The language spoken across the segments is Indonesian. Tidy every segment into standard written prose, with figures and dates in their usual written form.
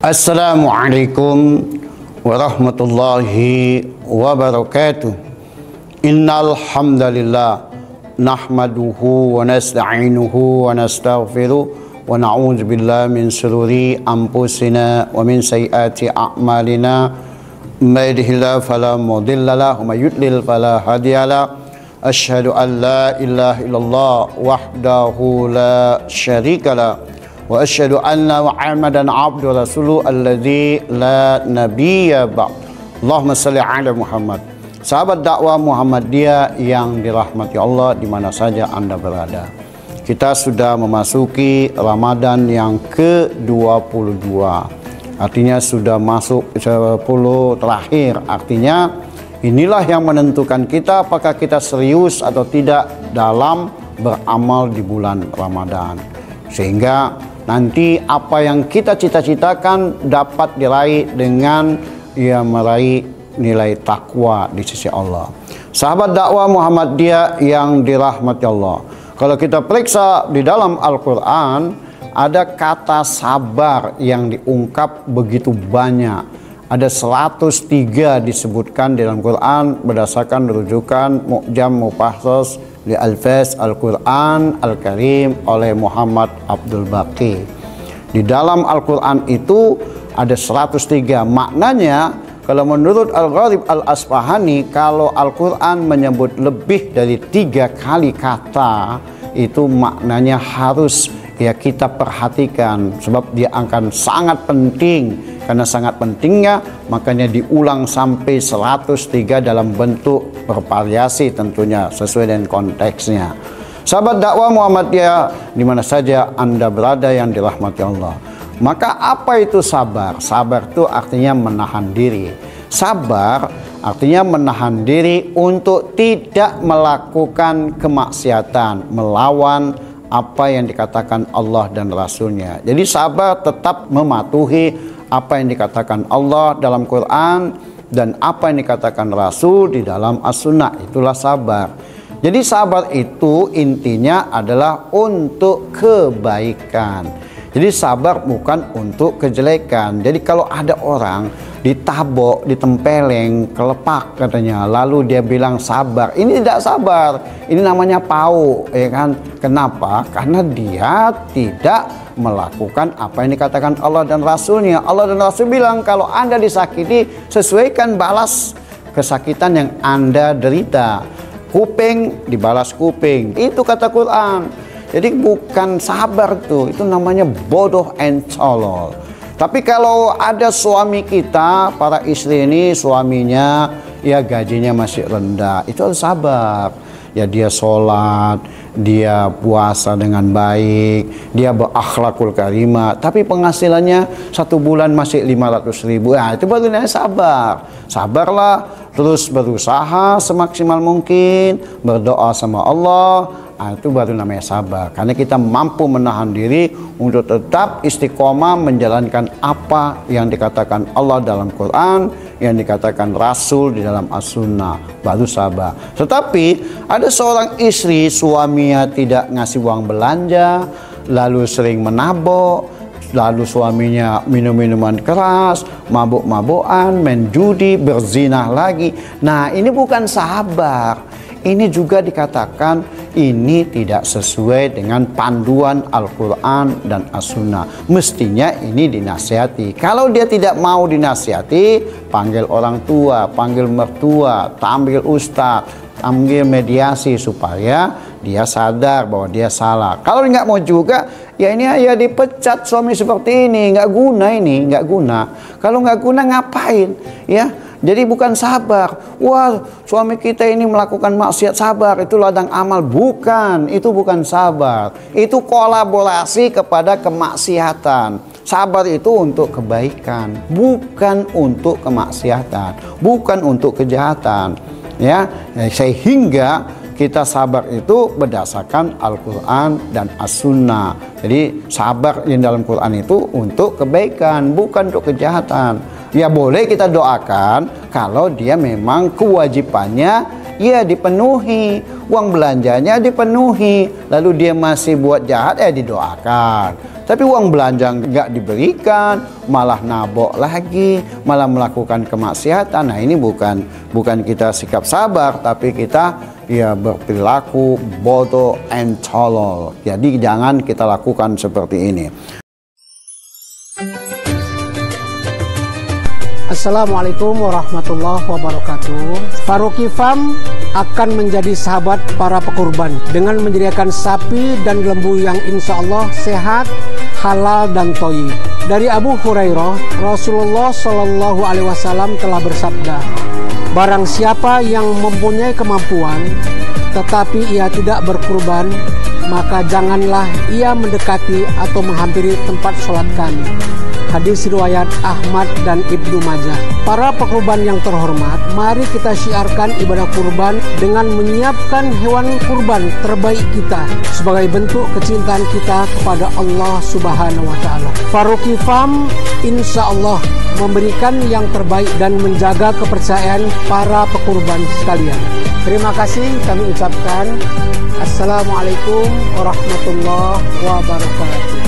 Assalamualaikum warahmatullahi wabarakatuh. Innal hamdalillah nahmaduhu wa nasta'inuhu wa nastaghfiruh wa na'udzu billahi min shururi anfusina wa min sayyiati a'malina. May yahdihillahu fala mudilla lahu wa may yudlil fala hadiya lahu. Asyhadu an la ilaha illallah wahdahu la syarika lahu wa asyhadu anna Muhammadan abduhu wa rasuluhu alladzi la nabiyya ba'd. Allahumma shalli ala Muhammad. Sahabat dakwah Muhammadiyah yang dirahmati Allah di mana saja Anda berada. Kita sudah memasuki Ramadan yang ke-22. Artinya sudah masuk 10 terakhir. Artinya inilah yang menentukan kita apakah kita serius atau tidak dalam beramal di bulan Ramadan. Sehingga nanti apa yang kita cita-citakan dapat diraih dengan meraih nilai takwa di sisi Allah. Sahabat dakwah Muhammadiyah yang dirahmati Allah, kalau kita periksa di dalam Al-Quran, ada kata sabar yang diungkap begitu banyak. Ada 103 disebutkan di dalam Quran berdasarkan rujukan Mu'jam Mufassal li Al-Fas Al-Quran Al-Karim oleh Muhammad Abdul Baqi. Di dalam Al-Quran itu ada 103. Maknanya kalau menurut Al-Gharib Al-Asfahani, kalau Al-Quran menyebut lebih dari 3 kali kata, itu maknanya harus kita perhatikan, sebab dia akan sangat penting. Karena sangat pentingnya, makanya diulang sampai 103 dalam bentuk bervariasi tentunya sesuai dengan konteksnya. Sahabat dakwah Muhammadiyah di mana saja Anda berada yang dirahmati Allah. Maka apa itu sabar? Sabar itu artinya menahan diri. Sabar artinya menahan diri untuk tidak melakukan kemaksiatan, melawan apa yang dikatakan Allah dan Rasulnya. Jadi sabar tetap mematuhi apa yang dikatakan Allah dalam Quran dan apa yang dikatakan Rasul di dalam As-Sunnah. Itulah sabar. Jadi sabar itu intinya adalah untuk kebaikan. Jadi sabar bukan untuk kejelekan. Jadi kalau ada orang ditabok, ditempeleng, kelepak katanya, lalu dia bilang sabar, ini tidak sabar, ini namanya pau, ya kan? Kenapa? Karena dia tidak melakukan apa yang dikatakan Allah dan Rasulnya. Allah dan Rasul bilang kalau Anda disakiti, sesuaikan balas kesakitan yang Anda derita. Kuping dibalas kuping, itu kata Quran. Jadi bukan sabar tuh, itu namanya bodoh and tolol. Tapi kalau ada suami kita, para istri ini suaminya ya gajinya masih rendah, itu harus sabar. Ya dia sholat, dia puasa dengan baik, dia berakhlakul karimah, tapi penghasilannya 1 bulan masih 500.000. Nah, itu baru namanya sabar. Sabarlah, terus berusaha semaksimal mungkin, berdoa sama Allah. Nah, itu baru namanya sabar. Karena kita mampu menahan diri untuk tetap istiqomah menjalankan apa yang dikatakan Allah dalam Quran, yang dikatakan Rasul di dalam As-Sunnah, baru sabar. Tetapi ada seorang istri, suaminya tidak ngasih uang belanja, lalu sering menabok, lalu suaminya minum minuman keras, mabuk-mabukan, main judi, berzinah lagi. Nah, ini bukan sabar. Ini juga dikatakan ini tidak sesuai dengan panduan Al-Quran dan As-Sunnah. Mestinya ini dinasihati. Kalau dia tidak mau dinasihati, panggil orang tua, panggil mertua, panggil ustaz, ambil mediasi supaya dia sadar bahwa dia salah. Kalau nggak mau juga, ya ini ya dipecat suami seperti ini, nggak guna ini, nggak guna. Kalau nggak guna ngapain? Ya, jadi bukan sabar. Wah, suami kita ini melakukan maksiat, sabar, itu ladang amal. Bukan, itu bukan sabar. Itu kolaborasi kepada kemaksiatan. Sabar itu untuk kebaikan, bukan untuk kemaksiatan, bukan untuk kejahatan. Ya, sehingga kita sabar itu berdasarkan Al-Quran dan As-Sunnah. Jadi sabar yang dalam Quran itu untuk kebaikan, bukan untuk kejahatan. Ya boleh kita doakan kalau dia memang kewajibannya ya dipenuhi, uang belanjanya dipenuhi, lalu dia masih buat jahat, didoakan. Tapi uang belanja nggak diberikan, malah nabok lagi, malah melakukan kemaksiatan. Nah, ini bukan kita sikap sabar, tapi kita ya berperilaku bodoh and tolol. Jadi jangan kita lakukan seperti ini. Assalamualaikum warahmatullahi wabarakatuh. Faruqi Farm akan menjadi sahabat para pekurban dengan menyediakan sapi dan lembu yang insya Allah sehat, halal dan thayyib. Dari Abu Hurairah, Rasulullah Shallallahu Alaihi Wasallam telah bersabda, barang siapa yang mempunyai kemampuan tetapi ia tidak berkurban, maka janganlah ia mendekati atau menghampiri tempat sholat kami. Hadis riwayat Ahmad dan Ibnu Majah. Para pekurban yang terhormat, mari kita syiarkan ibadah kurban dengan menyiapkan hewan kurban terbaik kita sebagai bentuk kecintaan kita kepada Allah Subhanahu wa taala. Faruqi Farm insya Allah memberikan yang terbaik dan menjaga kepercayaan para pekurban sekalian. Terima kasih kami ucapkan. Assalamualaikum warahmatullahi wabarakatuh.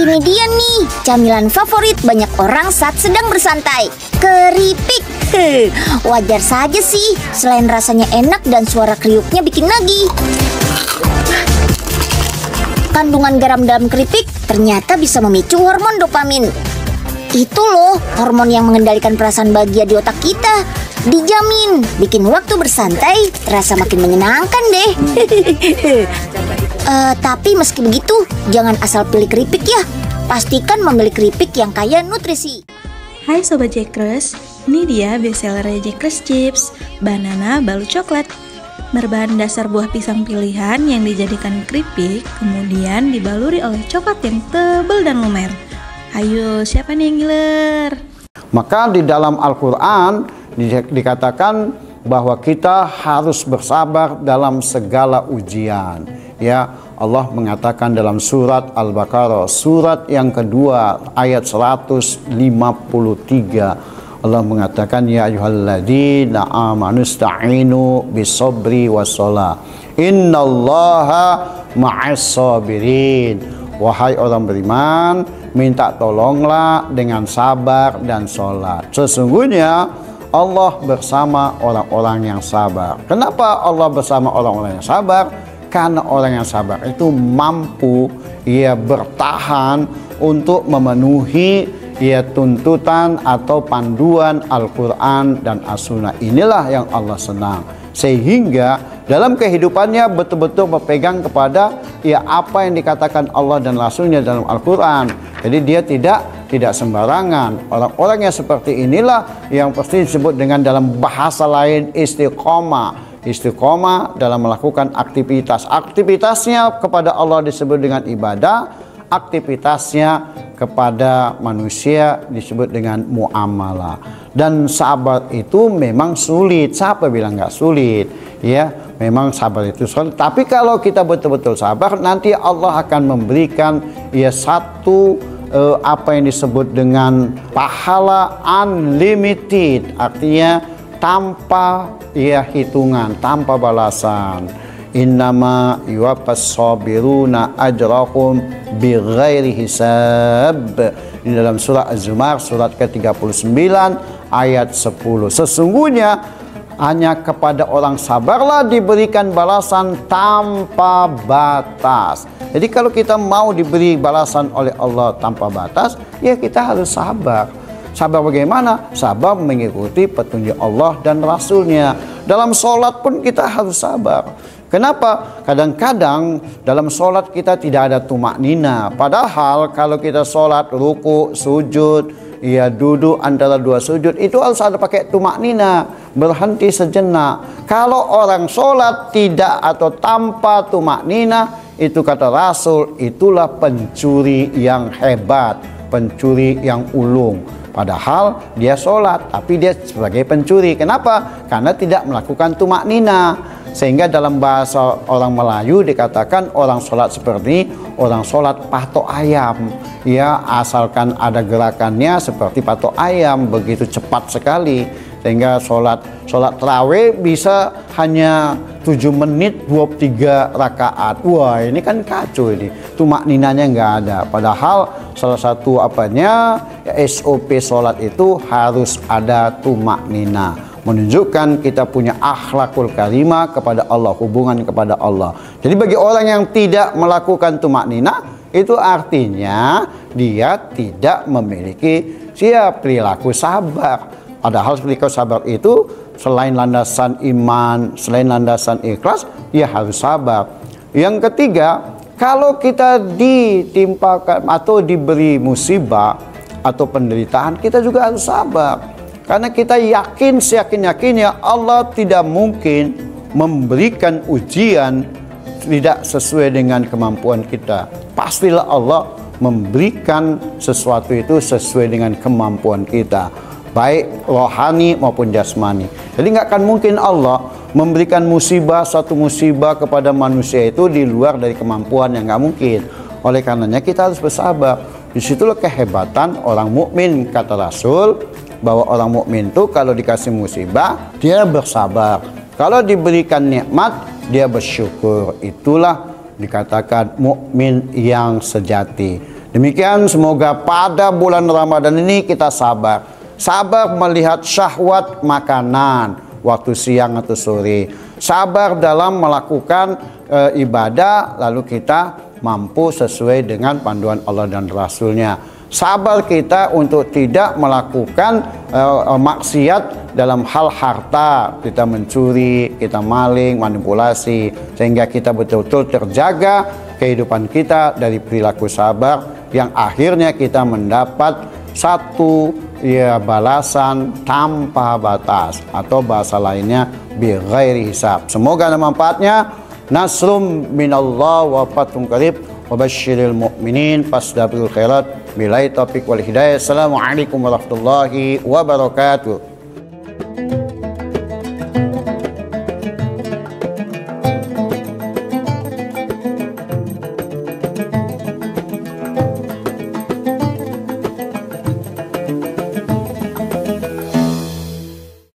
Ini dia nih, camilan favorit banyak orang saat sedang bersantai, keripik. Wajar saja sih, selain rasanya enak dan suara kriuknya bikin nagih. Kandungan garam dalam keripik ternyata bisa memicu hormon dopamin. Itu loh, hormon yang mengendalikan perasaan bahagia di otak kita. Dijamin, bikin waktu bersantai terasa makin menyenangkan deh. Tapi meski begitu, jangan asal pilih keripik ya. Pastikan memilih keripik yang kaya nutrisi. Hai Sobat Jackers, ini dia bestseller Jackers Chips, banana balut coklat. Berbahan dasar buah pisang pilihan yang dijadikan keripik, kemudian dibaluri oleh coklat yang tebal dan lumer. Ayo, siapa nih yang ngiler? Maka di dalam Al-Quran dikatakan bahwa kita harus bersabar dalam segala ujian. Ya, Allah mengatakan dalam surat Al-Baqarah, surat yang kedua ayat 153. Allah mengatakan, ya ayyuhalladzina amanu ista'inu bisabri wassalah. Innallaha ma'as sabirin. Wahai orang beriman, minta tolonglah dengan sabar dan sholat. Sesungguhnya Allah bersama orang-orang yang sabar. Kenapa Allah bersama orang-orang yang sabar? Karena orang yang sabar itu mampu bertahan untuk memenuhi tuntutan atau panduan Al-Quran dan As-Sunnah. Inilah yang Allah senang. Sehingga dalam kehidupannya betul-betul berpegang kepada apa yang dikatakan Allah dan Rasulnya dalam Al-Quran. Jadi dia tidak sembarangan. Orang-orang yang seperti inilah yang pasti disebut dengan dalam bahasa lain istiqomah. Istiqomah dalam melakukan aktivitasnya kepada Allah disebut dengan ibadah, aktivitasnya kepada manusia disebut dengan muamalah. Dan sabar itu memang sulit. Siapa bilang nggak sulit? Ya, memang sabar itu sulit. Tapi kalau kita betul-betul sabar, nanti Allah akan memberikan satu apa yang disebut dengan pahala unlimited, artinya tanpa hitungan, tanpa balasan. Innama yuwaffas sabiruna ajrahum bighairi hisab. Di dalam surah Az-Zumar surat ke-39 ayat 10. Sesungguhnya hanya kepada orang sabarlah diberikan balasan tanpa batas. Jadi kalau kita mau diberi balasan oleh Allah tanpa batas, ya kita harus sabar. Sabar bagaimana? Sabar mengikuti petunjuk Allah dan Rasulnya. Dalam sholat pun kita harus sabar. Kenapa? Kadang-kadang dalam sholat kita tidak ada tumak nina. Padahal kalau kita sholat ruku, sujud, duduk antara dua sujud, itu harus ada pakai tumak nina, berhenti sejenak. Kalau orang sholat tidak atau tanpa tumak nina, itu kata Rasul, itulah pencuri yang hebat, pencuri yang ulung. Padahal dia sholat, tapi dia sebagai pencuri. Kenapa? Karena tidak melakukan tumak nina. Sehingga dalam bahasa orang Melayu dikatakan orang sholat seperti orang sholat patok ayam. Ya, asalkan ada gerakannya seperti patok ayam, begitu cepat sekali. Sehingga sholat tarawih bisa hanya 7 menit 23 rakaat. Wah, ini kan kacau ini. Tumak ninanya nggak ada. Padahal salah satu SOP sholat itu harus ada tumak nina. Menunjukkan kita punya akhlakul karimah kepada Allah, hubungan kepada Allah. Jadi bagi orang yang tidak melakukan tumak nina, itu artinya dia tidak memiliki perilaku sabar. Padahal perilaku sabar itu selain landasan iman, selain landasan ikhlas, ya harus sabar. Yang ketiga, kalau kita ditimpakan atau diberi musibah atau penderitaan, kita juga harus sabar. Karena kita yakin, seyakin-yakinnya Allah tidak mungkin memberikan ujian tidak sesuai dengan kemampuan kita. Pastilah Allah memberikan sesuatu itu sesuai dengan kemampuan kita, baik rohani maupun jasmani. Jadi nggak akan mungkin Allah memberikan satu musibah kepada manusia itu di luar dari kemampuan, yang nggak mungkin. Oleh karenanya kita harus bersabar. Disitulah kehebatan orang mukmin, kata Rasul, bahwa orang mukmin itu kalau dikasih musibah dia bersabar, kalau diberikan nikmat dia bersyukur. Itulah dikatakan mukmin yang sejati. Demikian, semoga pada bulan Ramadan ini kita sabar melihat syahwat makanan waktu siang atau sore, sabar dalam melakukan ibadah lalu kita mampu sesuai dengan panduan Allah dan Rasulnya. Sabar kita untuk tidak melakukan maksiat dalam hal harta, kita mencuri, kita maling, manipulasi, sehingga kita betul-betul terjaga kehidupan kita dari perilaku sabar, yang akhirnya kita mendapat satu balasan tanpa batas, atau bahasa lainnya bighairi hisab. Semoga ada manfaatnya. Nasrum minallah wa fathun qarib wa basyiril mu'minin fasdabil khairat. Bilai taufiq wal hidayah. Assalamualaikum warahmatullahi wabarakatuh.